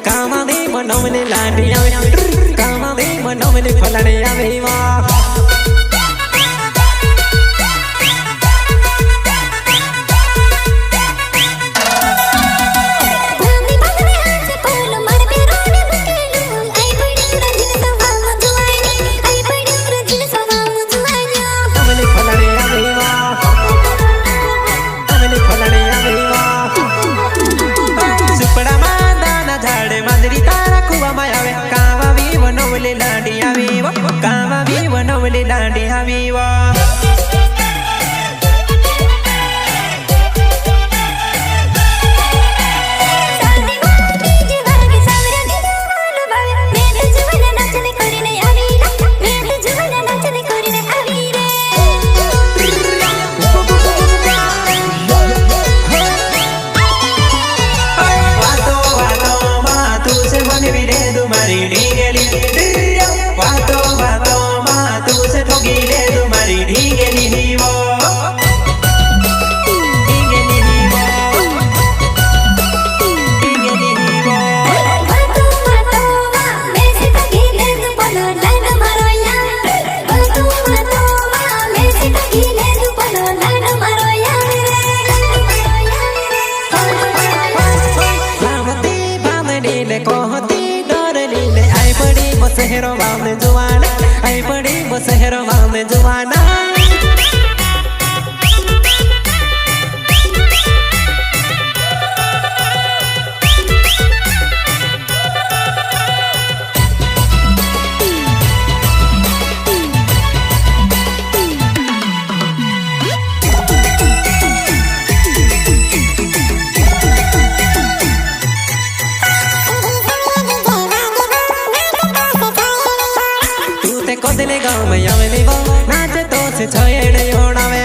कामा दे मनोवले लाडी आवे कामा दे मनोवले फलाणे आवे वाह कावा भी बनवले लाडी हवी वा बसहेरो वामने जुवाना आई पड़ी बसहेरो वामने जुवाना गाँव में आवे नहीं वो नाचे तो से छाये नहीं होना वे